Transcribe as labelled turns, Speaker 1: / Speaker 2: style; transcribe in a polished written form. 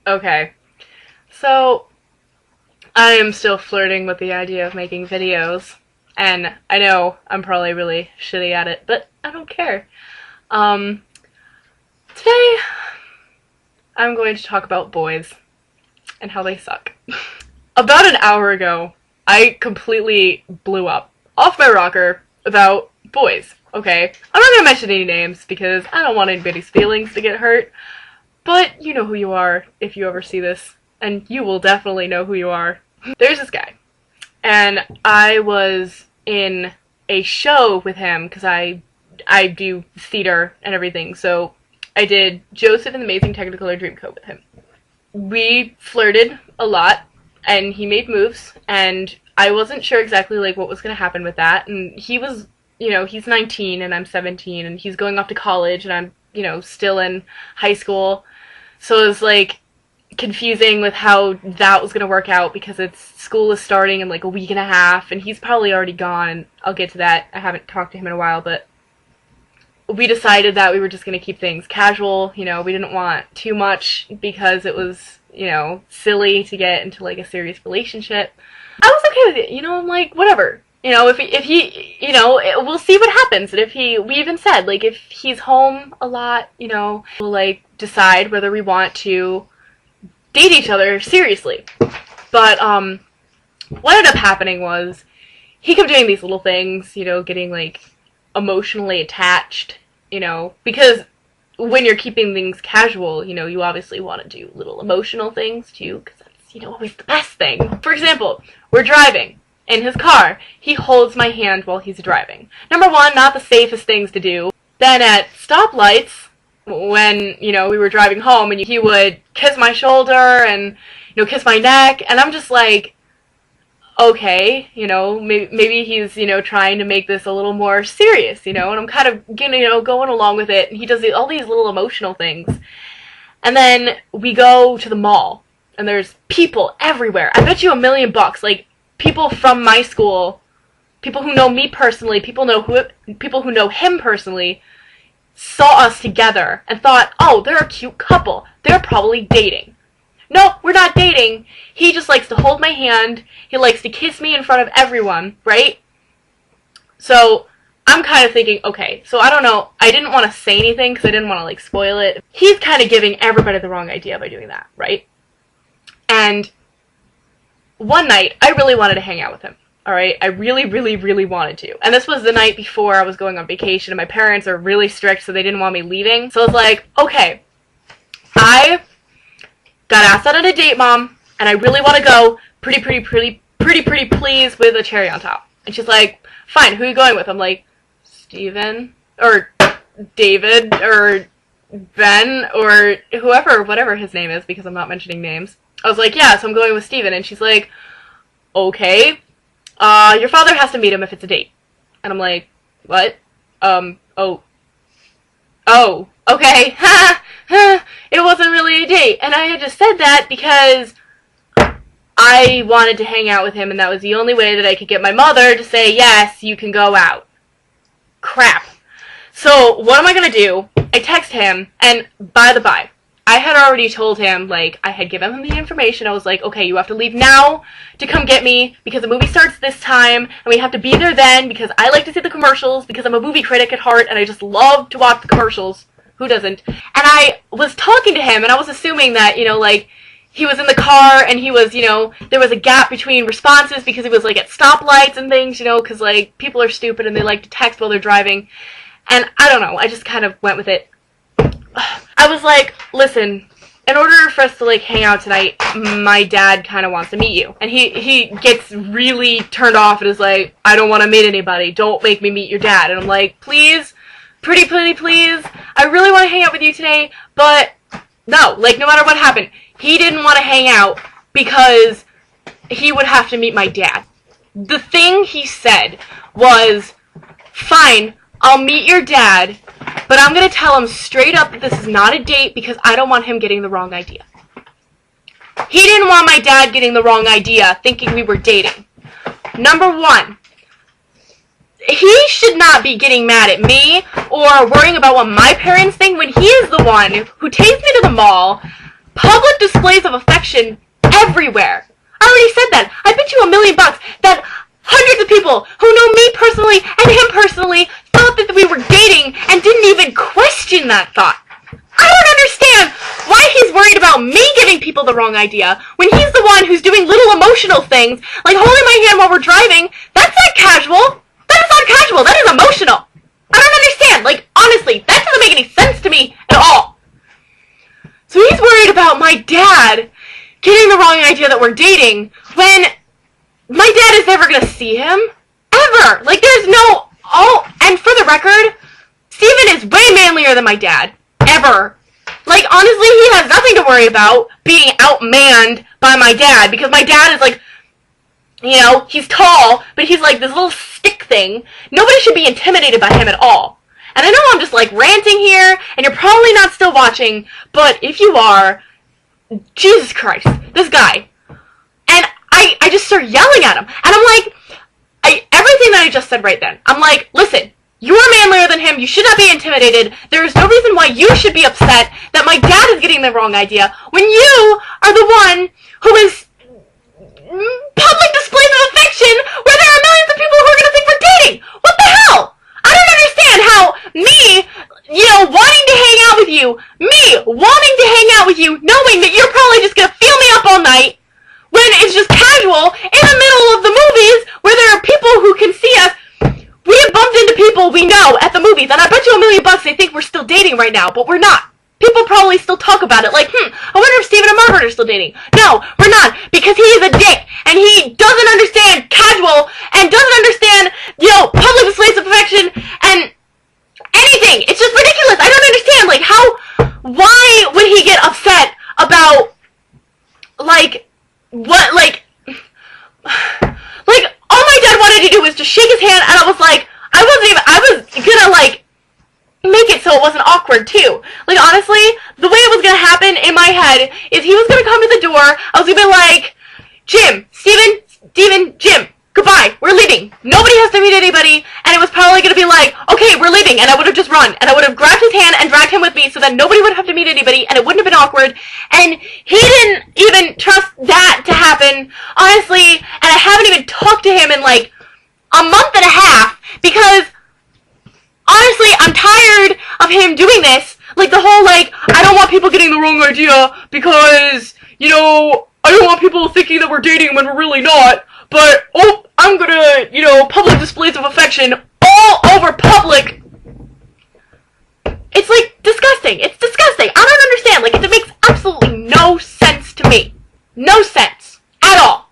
Speaker 1: Okay. So, I am still flirting with the idea of making videos, and I know I'm probably really shitty at it, but I don't care. Um, Today, I'm going to talk about boys and how they suck. About an hour ago, I completely blew up off my rocker about boys, okay? I'm not gonna mention any names because I don't want anybody's feelings to get hurt, but you know who you are if you ever see this, and you will definitely know who you are. There's this guy, and I was in a show with him because I do theater and everything, so I did Joseph and the Amazing Technicolor Dreamcoat with him. We flirted a lot, and he made moves, and I wasn't sure exactly like what was going to happen with that, and he was, you know, he's 19 and I'm 17, and he's going off to college, and I'm, you know, still in high school, so it was like confusing with how that was going to work out because school is starting in like a week and a half, and he's probably already gone, and I'll get to that. I haven't talked to him in a while, but we decided that we were just going to keep things casual, you know, we didn't want too much because it was, you know, silly to get into like a serious relationship. I was okay with it, you know, I'm like, whatever. You know, if he, you know, we'll see what happens. And we even said, like, if he's home a lot, you know, we'll like decide whether we want to date each other seriously. But, what ended up happening was he kept doing these little things, you know, getting like emotionally attached, you know, because when you're keeping things casual, you know, you obviously want to do little emotional things too, because that's, you know, always the best thing. For example, we're driving in his car. He holds my hand while he's driving. Number one, not the safest things to do. Then at stoplights, when, you know, we were driving home, and he would kiss my shoulder and, you know, kiss my neck, and I'm just like, okay, you know, maybe he's, you know, trying to make this a little more serious, you know, and I'm kind of, you know, going along with it, and he does all these little emotional things. And then we go to the mall, and there's people everywhere. I bet you $1,000,000, like, people from my school, people who know me personally, people who know him personally, saw us together and thought, oh, they're a cute couple. They're probably dating. No, we're not dating. He just likes to hold my hand. He likes to kiss me in front of everyone, right? So I'm kind of thinking, okay, so I don't know. I didn't want to say anything because I didn't want to, like, spoil it. He's kind of giving everybody the wrong idea by doing that, right? And one night, I really wanted to hang out with him, all right? I really, really, really wanted to. And this was the night before I was going on vacation, and my parents are really strict, so they didn't want me leaving. So I was like, okay, I got asked out on a date, Mom, and I really want to go pretty please with a cherry on top. And she's like, fine, who are you going with? I'm like, Steven, or David, or Ben, or whoever, whatever his name is, because I'm not mentioning names. I was like, yeah, so I'm going with Steven. And she's like, okay, your father has to meet him if it's a date. And I'm like, what? Oh, okay, it wasn't really a date. And I had just said that because I wanted to hang out with him, and that was the only way that I could get my mother to say, yes, you can go out. Crap. So, what am I gonna do? I text him, and by the by, I had already told him, like, I had given him the information. I was like, okay, you have to leave now to come get me because the movie starts this time, and we have to be there then because I like to see the commercials because I'm a movie critic at heart, and I just love to watch the commercials. Who doesn't? And I was talking to him, and I was assuming that, you know, like, he was in the car, and he was, you know, there was a gap between responses because he was, like, at stoplights and things, you know, because, like, people are stupid and they like to text while they're driving. And I don't know, I just kind of went with it. I was like, listen, in order for us to, like, hang out tonight, my dad kind of wants to meet you. And he gets really turned off and is like, I don't want to meet anybody. Don't make me meet your dad. And I'm like, please, pretty please, I really want to hang out with you today, but no, like, no matter what happened, he didn't want to hang out because he would have to meet my dad. The thing he said was, fine, I'll meet your dad, but I'm going to tell him straight up that this is not a date because I don't want him getting the wrong idea. He didn't want my dad getting the wrong idea, thinking we were dating. Number one, he should not be getting mad at me or worrying about what my parents think when he is the one who takes me to the mall, public displays of affection everywhere. I already said that. I bet you $1,000,000 that hundreds of people who know me personally and him personally thought that we were dating and didn't even question that thought. I don't understand why he's worried about me giving people the wrong idea when he's the one who's doing little emotional things like holding my hand while we're driving. That's not casual. That is not casual. That is emotional. I don't understand. Like, honestly, that doesn't make any sense to me at all. So he's worried about my dad getting the wrong idea that we're dating when my dad is never going to see him. Ever. Like, there's no... and for the record, Steven is way manlier than my dad. Ever. Like, honestly, he has nothing to worry about being outmanned by my dad, because my dad is like, you know, he's tall, but he's like this little stick thing. Nobody should be intimidated by him at all. And I know I'm just like ranting here, and you're probably not still watching, but if you are, Jesus Christ, this guy. And I just start yelling at him, and I'm like, everything that I just said right then, I'm like, listen, you are manlier than him. You should not be intimidated. There is no reason why you should be upset that my dad is getting the wrong idea when you are the one who is public displays of affection where there are millions of people who are going to think we're dating. What the hell? I don't understand how me, you know, wanting to hang out with you, knowing that you're probably just going to feel me up all night when it's just casual in the middle of the movies where there are people who can see us. We have bumped into people we know at the movies, and I bet you $1,000,000 they think we're still dating right now, but we're not. People probably still talk about it, like, I wonder if Steven and Margaret are still dating. No, we're not, because he is a dick, and he doesn't understand casual, and doesn't understand, you know, public displays of affection, and anything. It's just ridiculous. I don't understand, like, why would he get upset about, like, what, like, all my dad wanted to do was just shake his hand, and I was like, I was gonna, like, make it so it wasn't awkward, too. Like, honestly, the way it was gonna happen in my head is he was gonna come to the door, I was gonna be like, Jim, Steven, Jim, goodbye, we're leaving. Nobody has to meet anybody, and it was probably gonna be like, okay, we're leaving, and I would have just run, and I would have grabbed his hand and dragged him with me so that nobody would have to meet anybody, and it wouldn't have been awkward, and he didn't even trust that to happen, honestly, and I haven't even talked to him in, like, a month and a half, because, honestly, I'm tired of him doing this, like, the whole, like, I don't want people getting the wrong idea, because, you know, I don't want people thinking that we're dating when we're really not, but, oh, I'm gonna, you know, public displays of affection all over public. It's, like, disgusting. It's disgusting. I don't understand. Like, it makes absolutely no sense to me. No sense. At all.